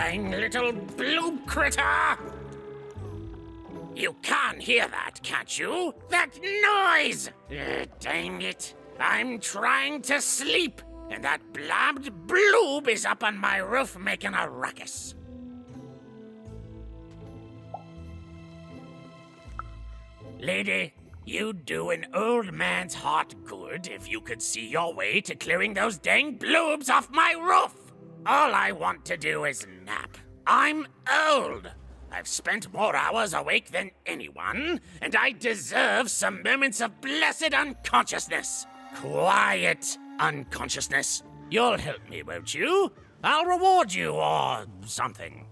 dang little blue critter! You can't hear that, can't you? That noise! Dang it. I'm trying to sleep, and that blabbed bloob is up on my roof making a ruckus. Lady, you'd do an old man's heart good if you could see your way to clearing those dang bloobs off my roof. All I want to do is nap. I'm old. I've spent more hours awake than anyone, and I deserve some moments of blessed unconsciousness. Quiet unconsciousness. You'll help me, won't you? I'll reward you or something.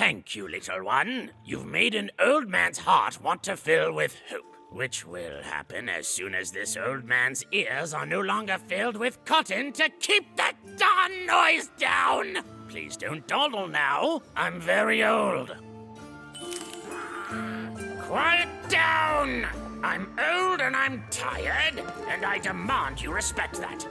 Thank you, little one. You've made an old man's heart want to fill with hope, which will happen as soon as this old man's ears are no longer filled with cotton to keep that darn noise down. Please don't dawdle now. I'm very old. Quiet down! I'm old and I'm tired, and I demand you respect that.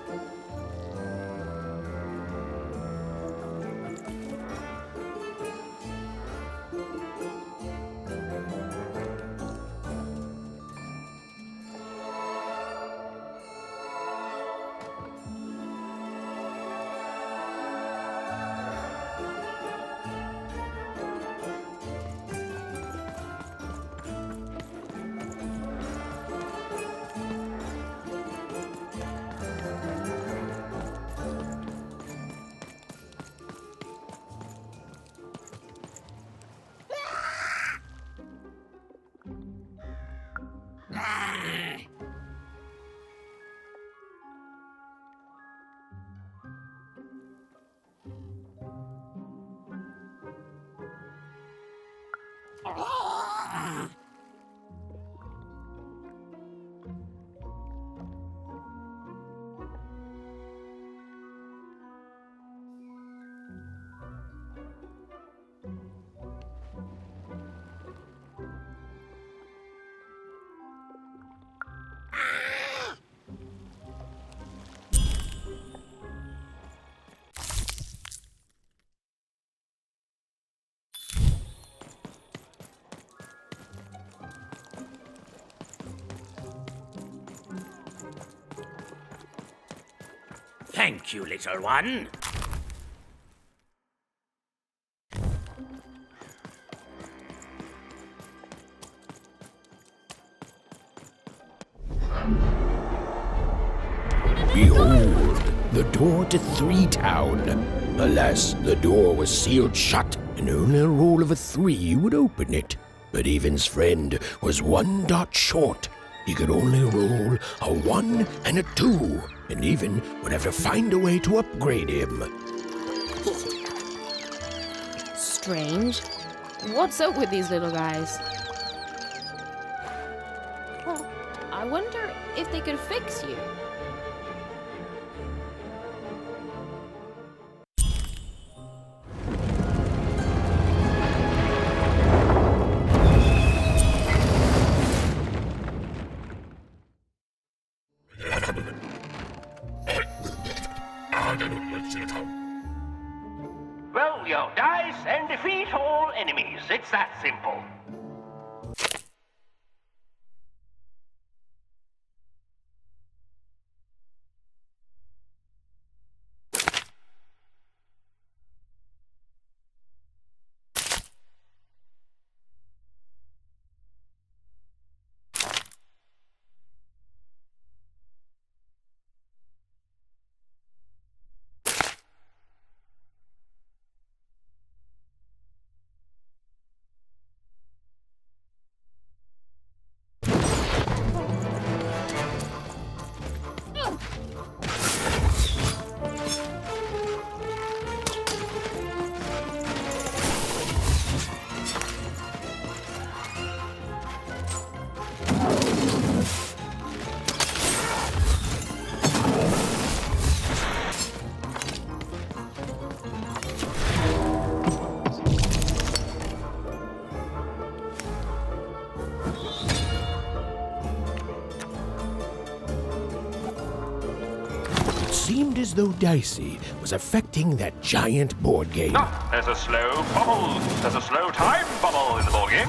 Thank you, little one. Behold, the door to Three Town. Alas, the door was sealed shut, and only a roll of a 3 would open it. But Evan's friend was 1 dot short. He could only roll a 1 and a 2, and Even would have to find a way to upgrade him. Strange. What's up with these little guys? Well, I wonder if they could fix you. Roll your dice and defeat all enemies. It's that simple. seemed as though Dicey was affecting that giant board game. Ah, there's a slow bubble. There's a slow time bubble in the ball game.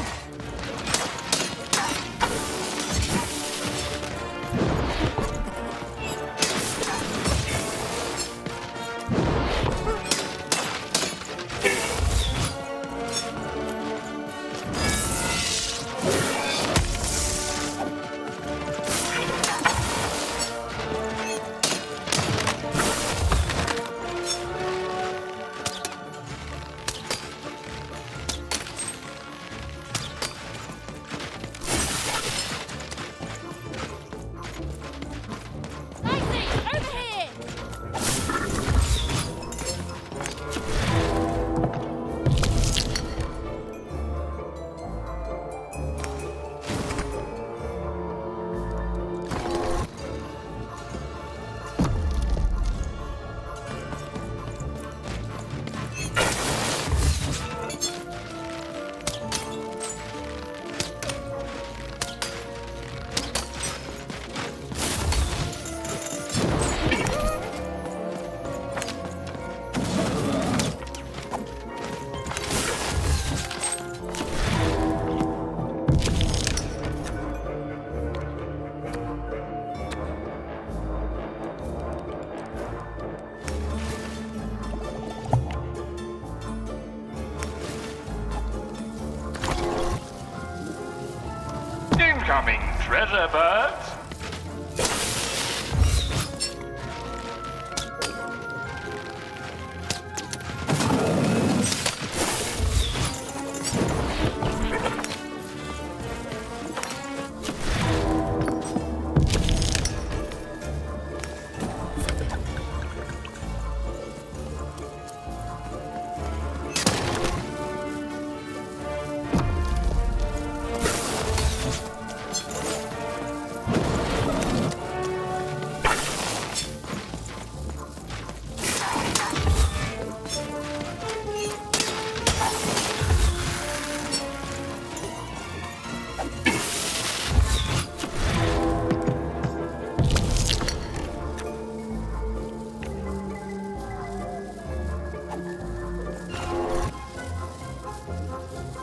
Incoming treasure birds.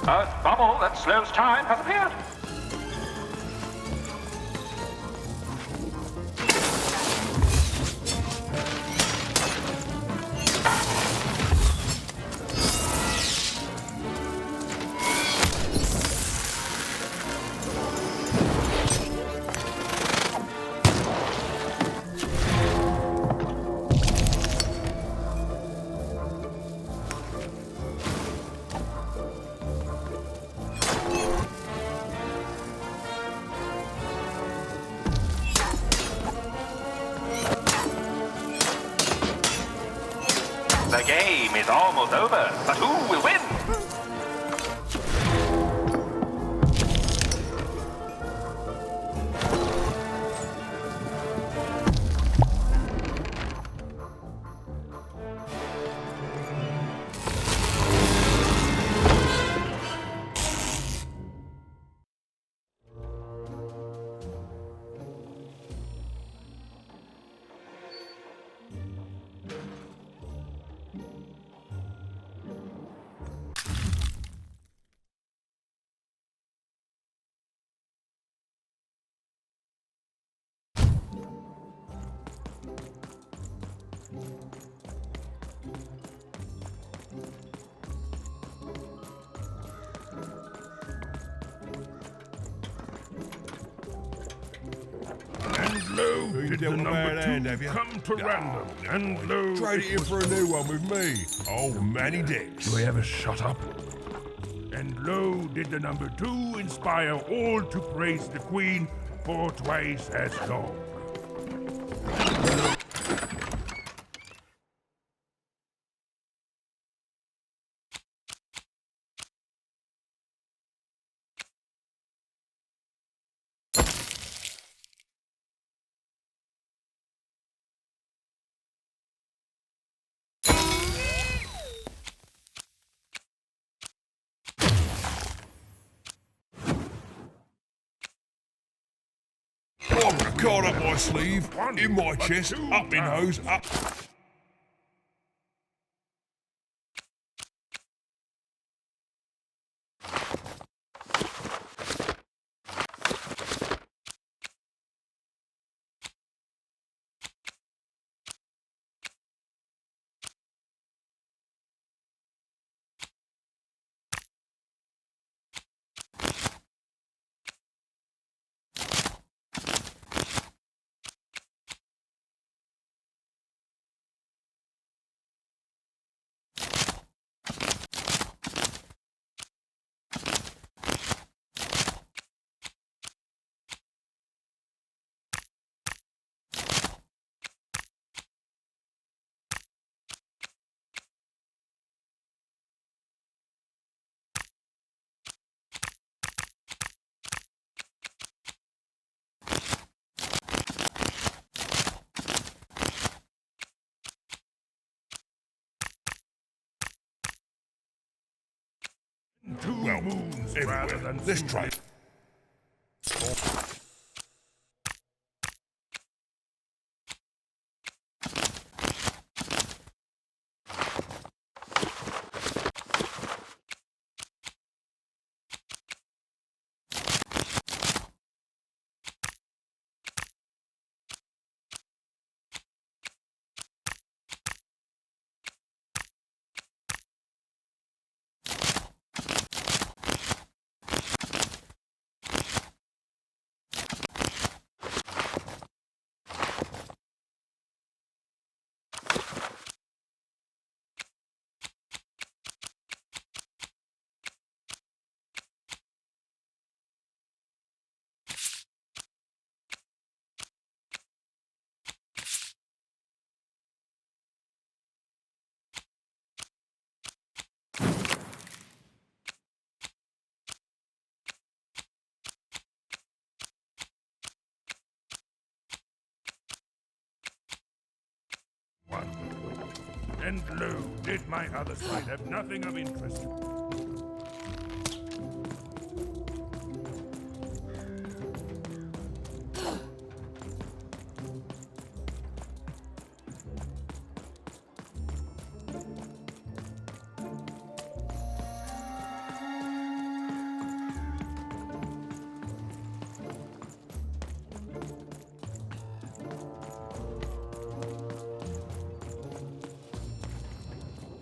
A bubble that slows time has appeared. The game is almost over, but who will win? Lo, did the number 2 come to random? And lo, Trade it in for a new one with me, old Manny Dix. do we ever shut up? And lo, did the number 2 inspire all to praise the Queen for twice as long? I've got a card up my sleeve, in my chest, up my nose, up. Two moons rather than Let's try. one. And lo, did my other side have nothing of interest?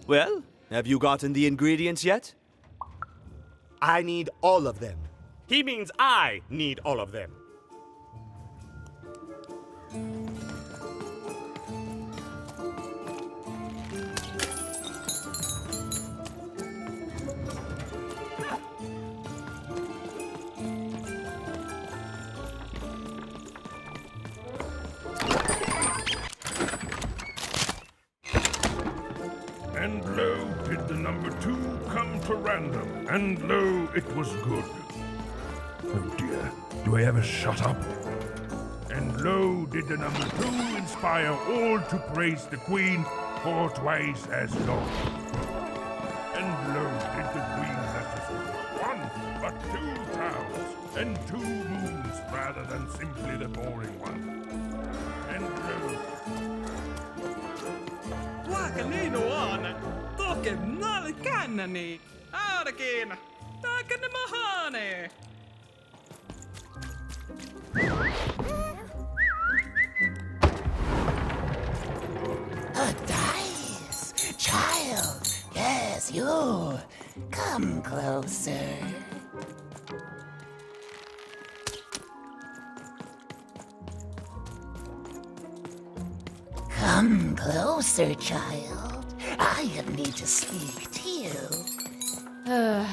Well, have you gotten the ingredients yet? I need all of them. He means I need all of them. And lo, did the number 2 come to random, and lo, it was good. Oh dear, do I ever shut up? And lo, did the number 2 inspire all to praise the Queen for twice as long. And lo, did the Queen let us not 1, but 2 towns, and 2 moons rather than simply the boring one. And lo, Vaikka niin on, toki nälkäni. Ainakin, taikenne mahane. A dice! Child! Yes, you! Come closer. Come closer, child. I need to speak to you.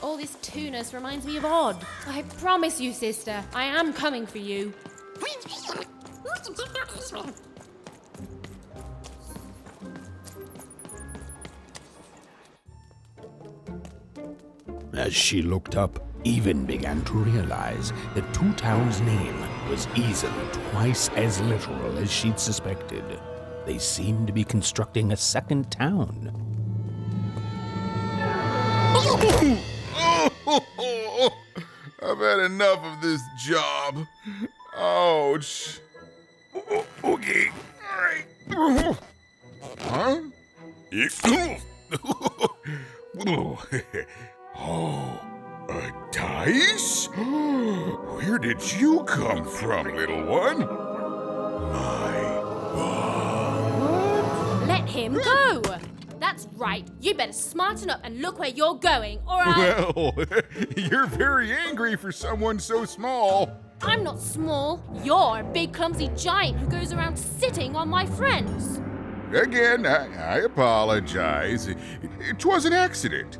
All this tunus reminds me of Odd. I promise you, sister, I am coming for you. As she looked up, Even began to realize that Two Town's name was easily twice as literal as she'd suspected. They seemed to be constructing a second town. I've had enough of this job. Ouch. Okay. All right. Huh? Oh, a dice? Where did you come from, little one? My God. Let him go! That's right. You better smarten up and look where you're going, or I'll... Well, you're very angry for someone so small. I'm not small. You're a big, clumsy giant who goes around sitting on my friends. Again, I apologize. It was an accident.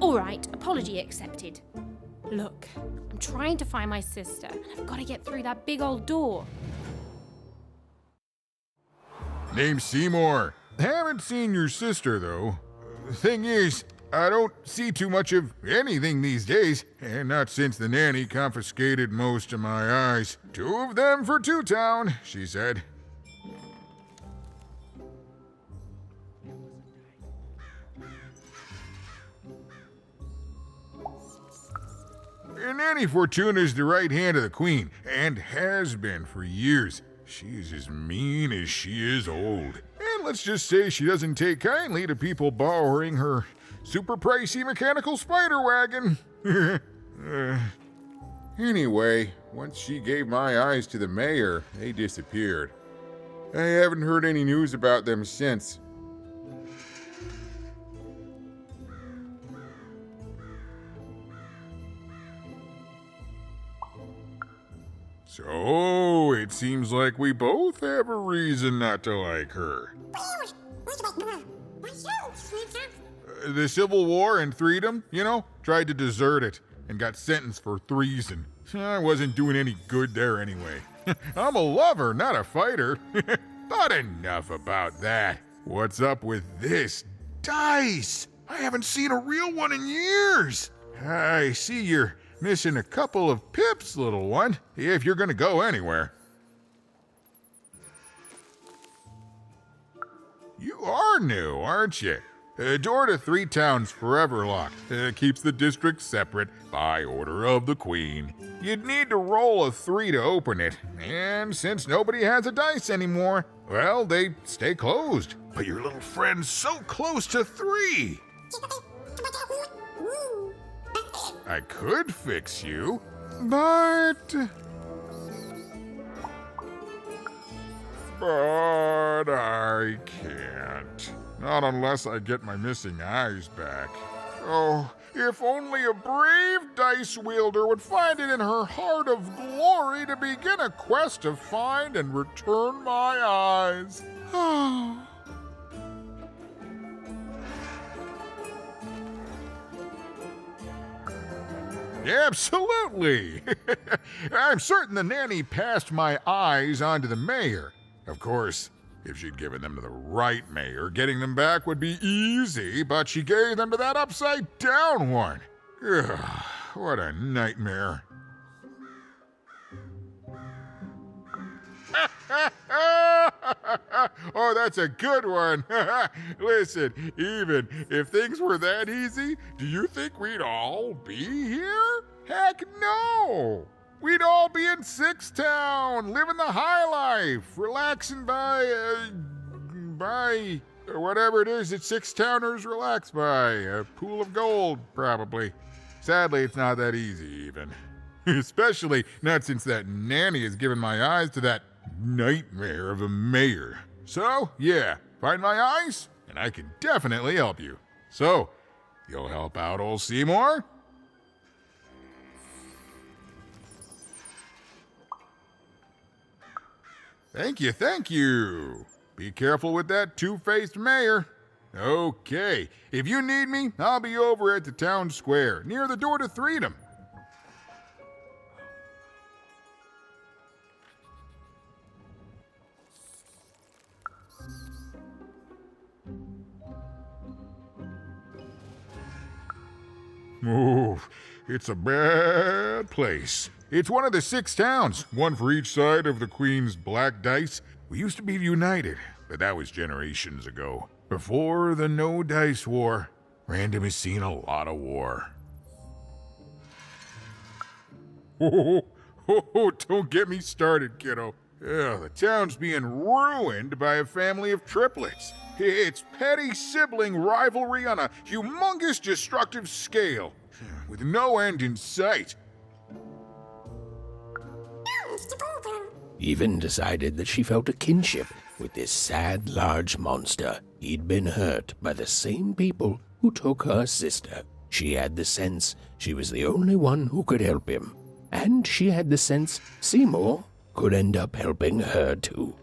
All right, apology accepted. Look, I'm trying to find my sister, and I've got to get through that big old door. Name's Seymour. Haven't seen your sister, though. Thing is, I don't see too much of anything these days, and not since the nanny confiscated most of my eyes. 2 of them for Two Town, she said. Nanny Fortuna's the right hand of the queen, and has been for years. She's as mean as she is old. And let's just say she doesn't take kindly to people borrowing her super pricey mechanical spider wagon. Anyway, once she gave my eyes to the mayor, they disappeared. I haven't heard any news about them since. So, it seems like we both have a reason not to like her. The Civil War and Freedom, tried to desert it and got sentenced for treason. I wasn't doing any good there anyway. I'm a lover, not a fighter. But enough about that. What's up with this dice? I haven't seen a real one in years. I see you're missing a couple of pips, little one, if you're gonna go anywhere. You are new, aren't you? Door to Three Town's forever locked. Keeps the district separate by order of the Queen. You'd need to roll a 3 to open it, and since nobody has a dice anymore, well, they stay closed. But your little friend's so close to 3. I could fix you, but I can't. Not unless I get my missing eyes back. Oh, if only a brave dice wielder would find it in her heart of glory to begin a quest to find and return my eyes. Absolutely! I'm certain the nanny passed my eyes on to the mayor. Of course, if she'd given them to the right mayor, getting them back would be easy, but she gave them to that upside-down one. Ugh, what a nightmare. Oh, that's a good one. Listen, even if things were that easy, do you think we'd all be here? Heck no! We'd all be in Six Town, living the high life, relaxing by whatever it is that Six Towners relax by. A pool of gold, probably. Sadly, it's not that easy, even. Especially not since that nanny has given my eyes to that nightmare of a mayor. So, yeah, find my eyes, and I can definitely help you. So, you'll help out old Seymour? Thank you, thank you. Be careful with that two-faced mayor. Okay, if you need me, I'll be over at the town square, near the door to Freedom. Oh, it's a bad place. It's one of the 6 towns, one for each side of the Queen's black dice. We used to be united, but that was generations ago. Before the no-dice war, Random has seen a lot of war. Don't get me started, kiddo. The town's being ruined by a family of triplets. It's petty sibling rivalry on a humongous destructive scale, with no end in sight. Even decided that she felt a kinship with this sad, large monster. He'd been hurt by the same people who took her sister. She had the sense she was the only one who could help him. And she had the sense Seymour could end up helping her too.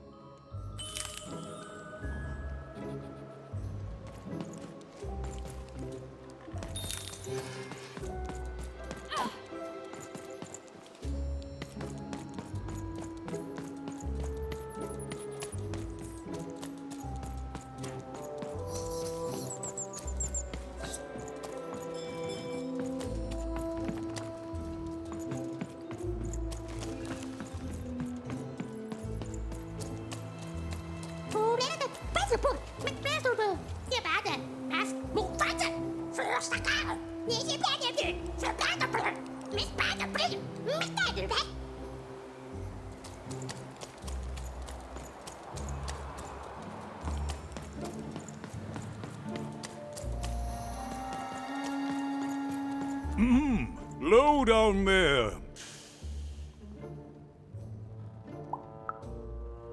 Low down there.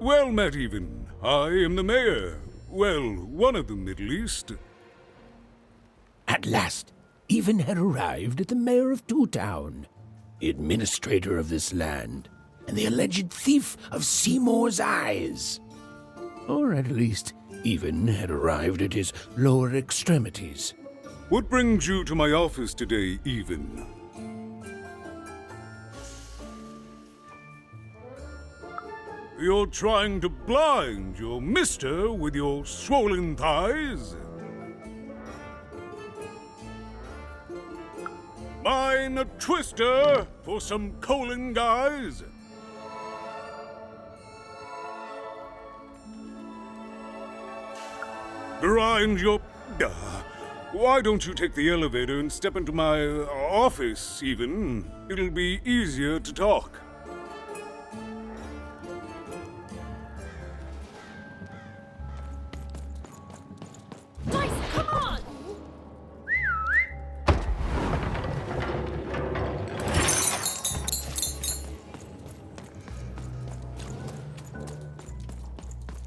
Well met, even. I am the mayor. Well, one of them, at least. At last, Even had arrived at the mayor of Two Town, the administrator of this land, and the alleged thief of Seymour's eyes. Or at least, Even had arrived at his lower extremities. What brings you to my office today, Even? You're trying to blind your mister with your swollen thighs? Mine a twister for some colon guys? Grind your... Why don't you take the elevator and step into my office, Even? It'll be easier to talk. Guys, come on!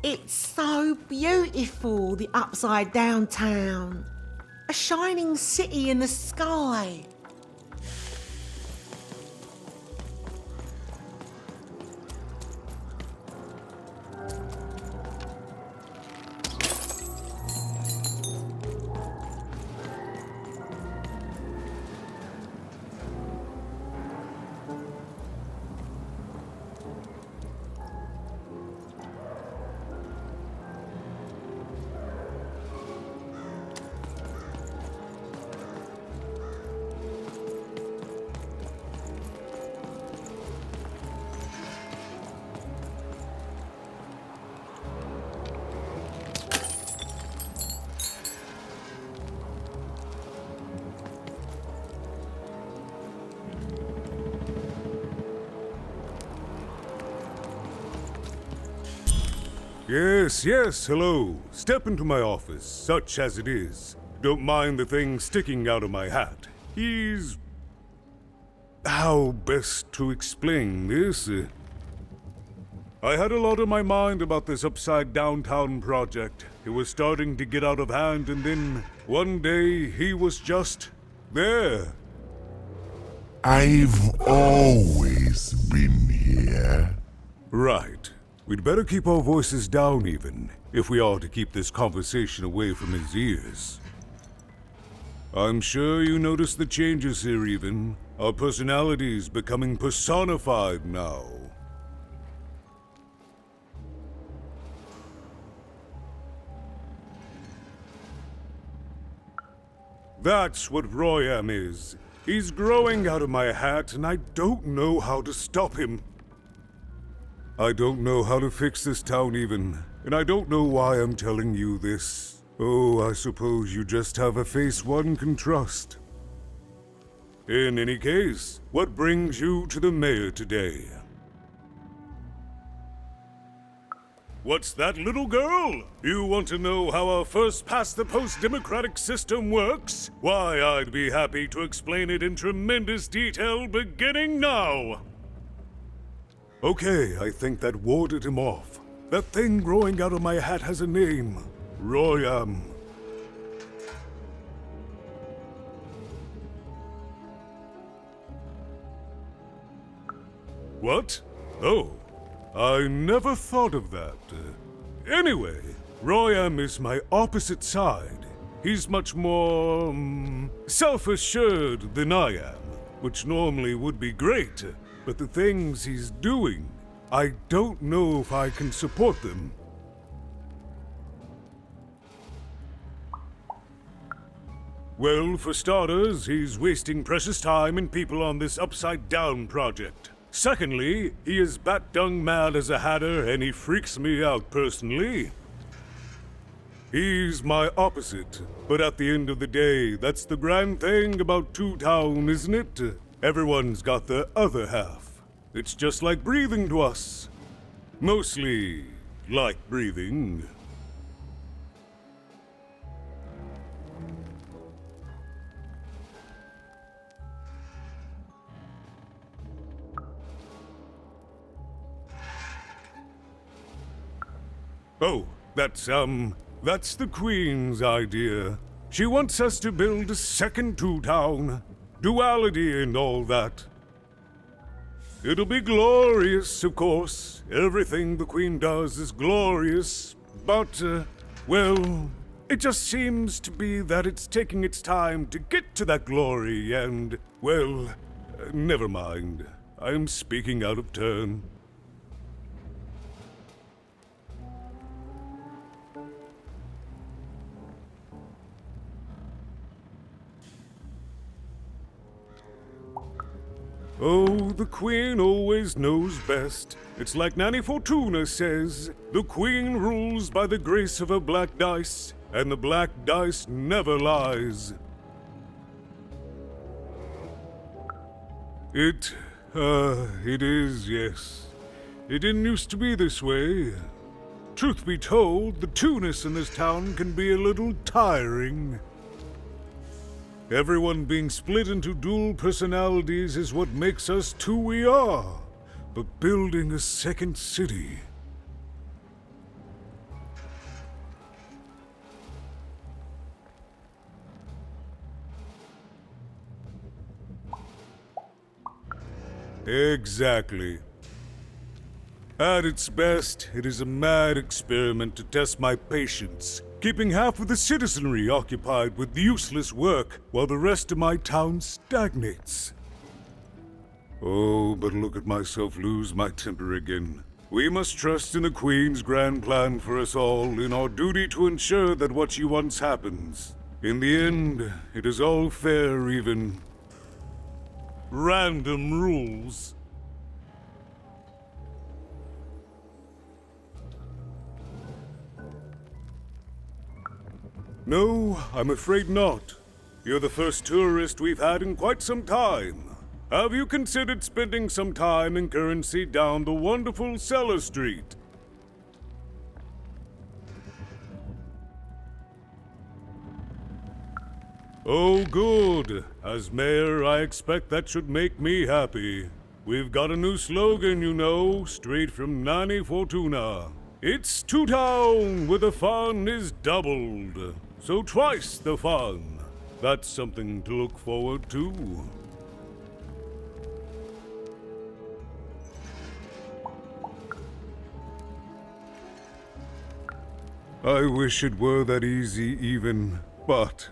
It's so beautiful, the upside down town. A shining city in the sky. Yes, hello. Step into my office, such as it is. Don't mind the thing sticking out of my hat. He's... How best to explain this? I had a lot on my mind about this upside downtown project. It was starting to get out of hand, and then one day he was just there. I've always been here. Right. We'd better keep our voices down, Even, if we are to keep this conversation away from his ears. I'm sure you noticed the changes here, Even. Our personalities becoming personified now. That's what Royam is. He's growing out of my hat, and I don't know how to stop him. I don't know how to fix this town, Even, and I don't know why I'm telling you this. Oh, I suppose you just have a face one can trust. In any case, what brings you to the mayor today? What's that, little girl? You want to know how our first-past-the-post democratic system works? Why, I'd be happy to explain it in tremendous detail beginning now. Okay, I think that warded him off. That thing growing out of my hat has a name. Royam. What? Oh, I never thought of that. Anyway, Royam is my opposite side. He's much more, self-assured than I am, which normally would be great, but the things he's doing, I don't know if I can support them. Well, for starters, he's wasting precious time and people on this upside-down project. Secondly, he is bat-dung mad as a hatter, and he freaks me out personally. He's my opposite, but at the end of the day, that's the grand thing about Two Town, isn't it? Everyone's got their other half. It's just like breathing to us. Mostly like breathing. Oh, that's the Queen's idea. She wants us to build a second Two Town. Duality and all that. It'll be glorious, of course. Everything the Queen does is glorious. But, well, it just seems to be that it's taking its time to get to that glory and, well, never mind. I'm speaking out of turn. Oh, the Queen always knows best. It's like Nanny Fortuna says, the Queen rules by the grace of her black dice, and the black dice never lies. It is, yes. It didn't used to be this way. Truth be told, the two-ness in this town can be a little tiring. Everyone being split into dual personalities is what makes us who we are. But building a second city... Exactly. At its best, it is a mad experiment to test my patience, keeping half of the citizenry occupied with useless work while the rest of my town stagnates. Oh, but look at myself lose my temper again. We must trust in the Queen's grand plan for us all, in our duty to ensure that what she wants happens. In the end, it is all fair, even random rules. No, I'm afraid not. You're the first tourist we've had in quite some time. Have you considered spending some time in currency down the wonderful Cellar Street? Oh, good. As mayor, I expect that should make me happy. We've got a new slogan, you know, straight from Nanny Fortuna. It's Two Town, where the fun is doubled. So twice the fun. That's something to look forward to. I wish it were that easy even, but...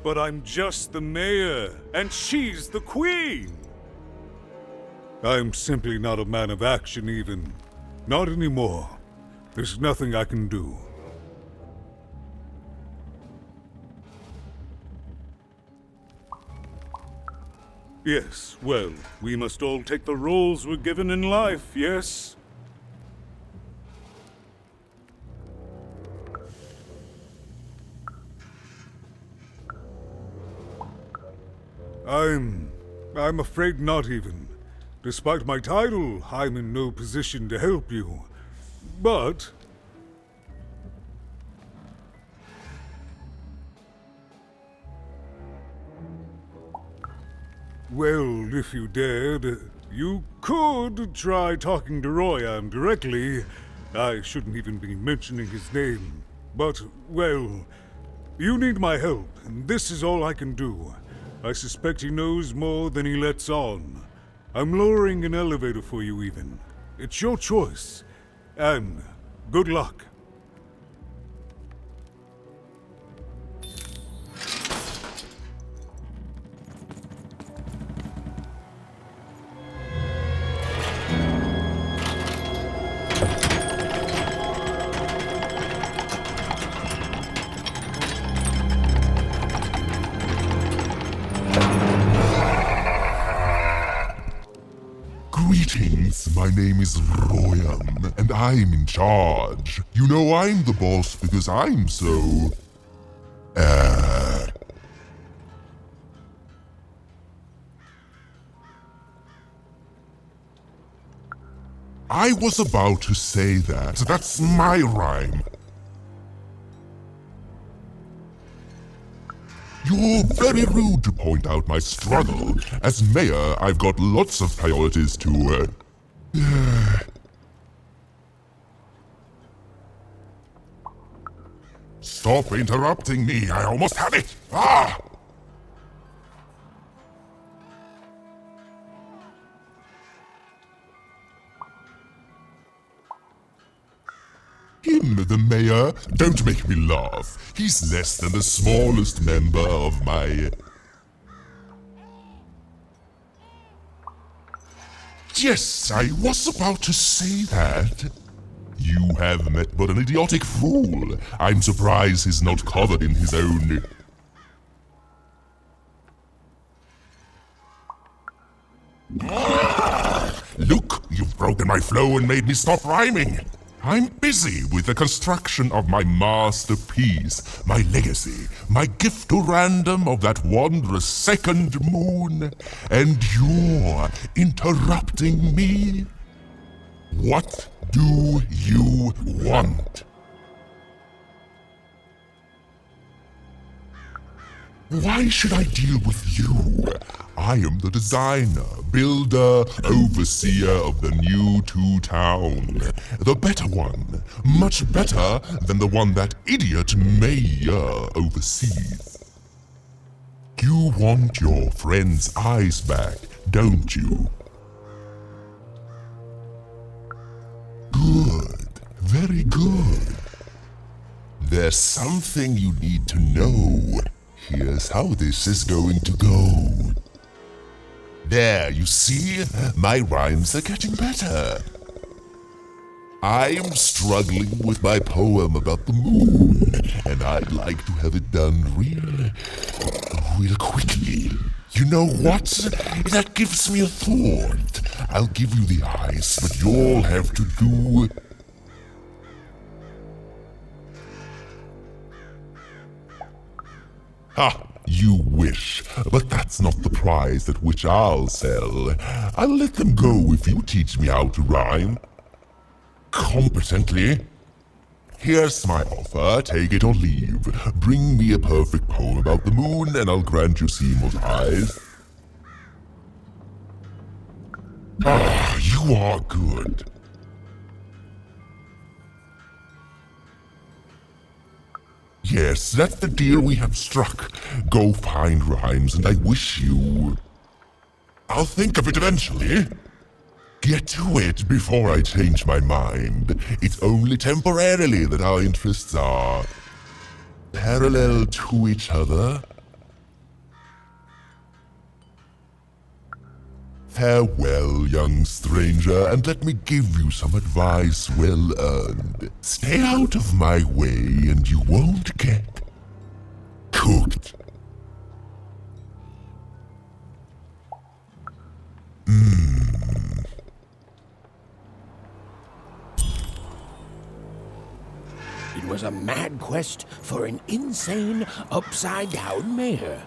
But I'm just the mayor, and she's the queen! I'm simply not a man of action even. Not anymore. There's nothing I can do. Yes, well, we must all take the roles we're given in life, yes? I'm afraid not even. Despite my title, I'm in no position to help you. But... well, if you dared, you could try talking to Royan directly. I shouldn't even be mentioning his name. But, well, you need my help, and this is all I can do. I suspect he knows more than he lets on. I'm lowering an elevator for you even. It's your choice. And good luck. Greetings, my name is Royan, and I'm in charge. You know I'm the boss because I'm so... I was about to say that. That's my rhyme. You're very rude to point out my struggle. As mayor, I've got lots of priorities to, Stop interrupting me, I almost had it! Ah! Him, the mayor? Don't make me laugh. He's less than the smallest member of my... Yes, I was about to say that. You have met but an idiotic fool. I'm surprised he's not covered in his own... Look, you've broken my flow and made me stop rhyming. I'm busy with the construction of my masterpiece, my legacy, my gift to random of that wondrous second moon, and you're interrupting me? What do you want? Why should I deal with you? I am the designer, builder, overseer of the new town. The better one. Much better than the one that idiot mayor oversees. You want your friend's eyes back, don't you? Good. Very good. There's something you need to know. Here's how this is going to go. There, you see? My rhymes are getting better. I'm struggling with my poem about the moon, and I'd like to have it done real quickly. You know what? That gives me a thought. I'll give you the eyes, but you'll have to do... Ha! You wish, but that's not the price at which I'll sell. I'll let them go if you teach me how to rhyme. Competently. Here's my offer, take it or leave. Bring me a perfect poem about the moon and I'll grant you Seymour's eyes. Ah, you are good. Yes, that's the deal we have struck. Go find rhymes, and I wish you... I'll think of it eventually. Get to it before I change my mind. It's only temporarily that our interests are... parallel to each other. Farewell, young stranger, and let me give you some advice well earned. Stay out of my way, and you won't get cooked. It was a mad quest for an insane, upside-down mayor.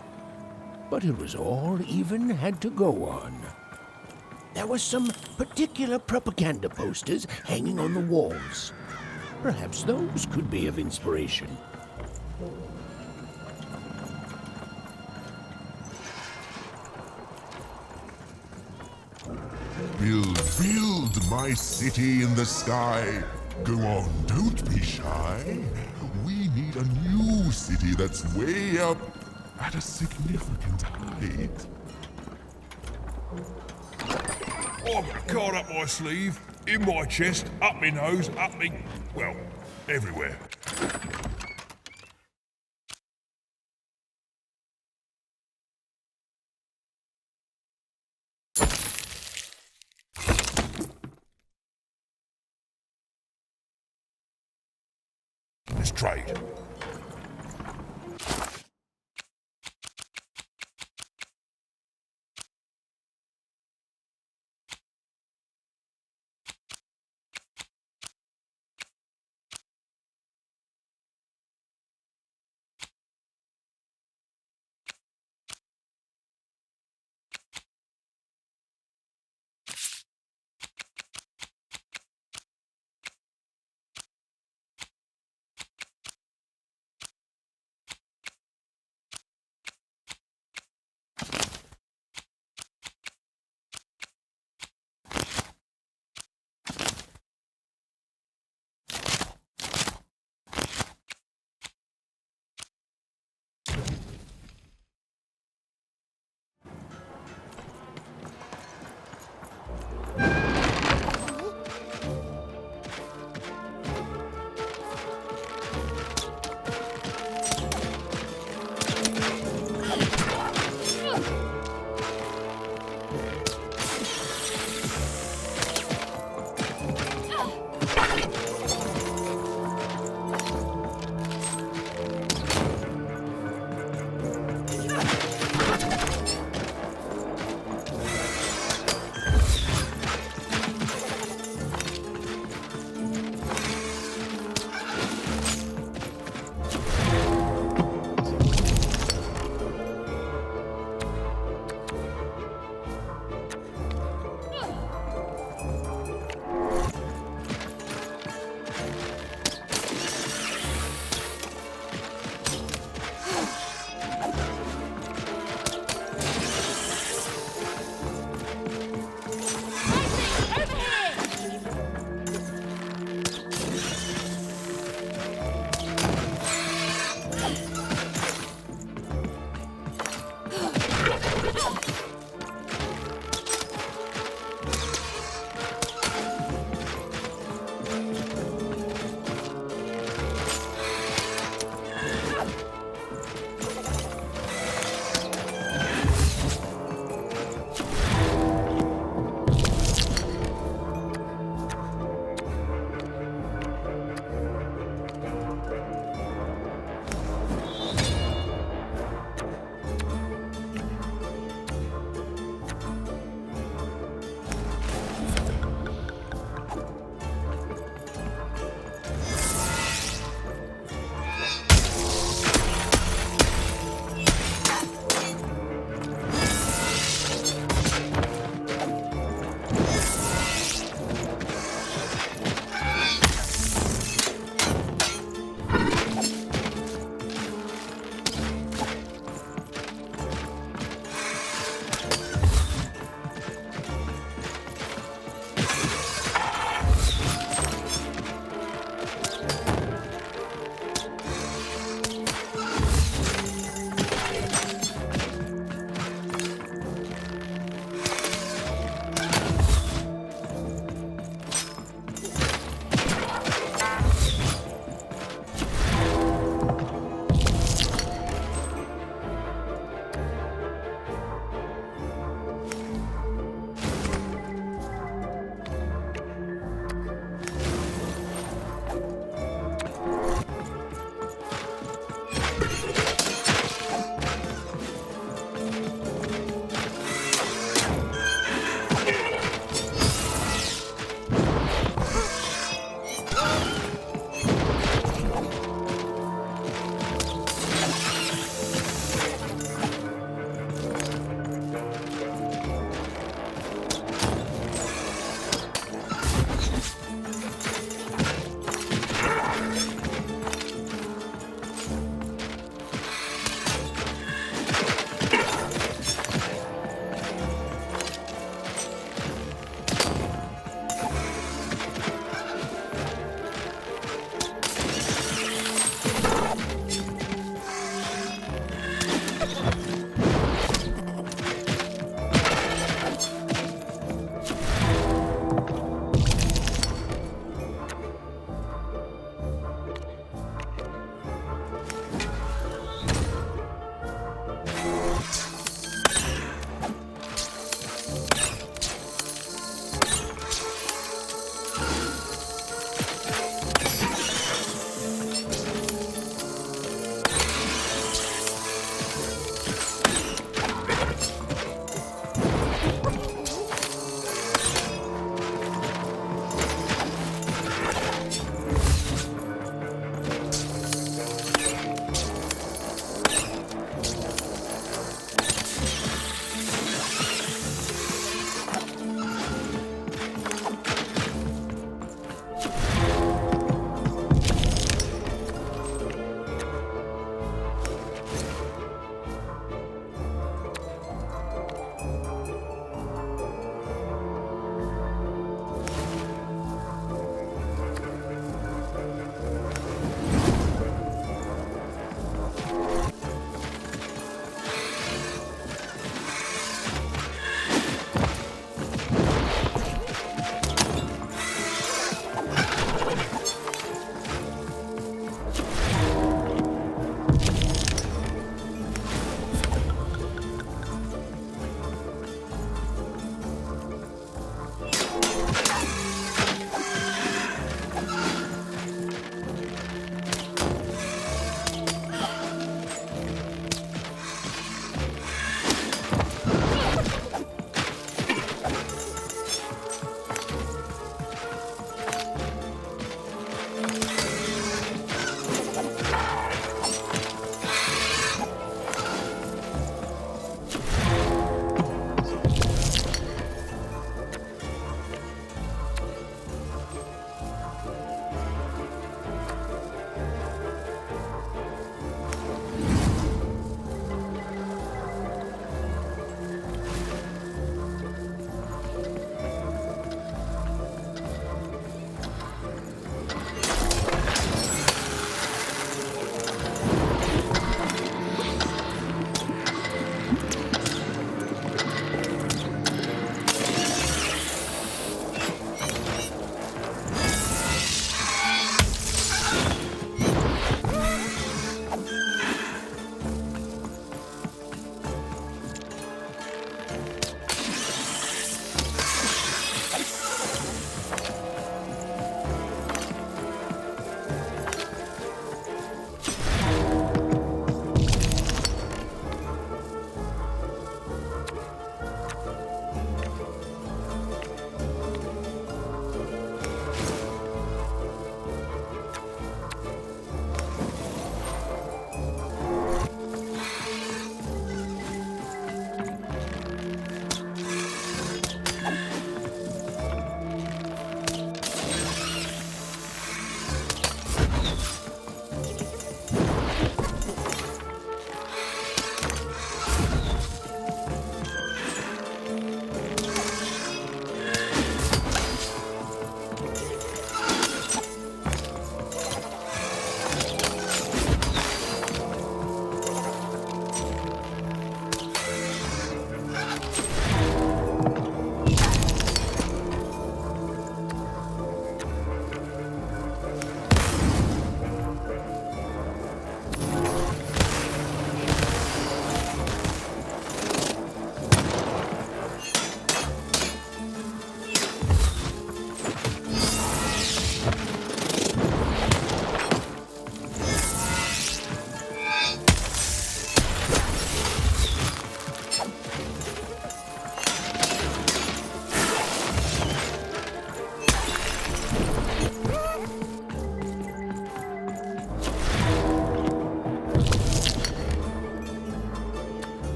but it was all even had to go on. There were some particular propaganda posters hanging on the walls. Perhaps those could be of inspiration. Build my city in the sky. Go on, don't be shy. We need a new city that's way up at a significant height. I've got a card up my sleeve, in my chest, up my nose, up me... well, everywhere. Let's trade.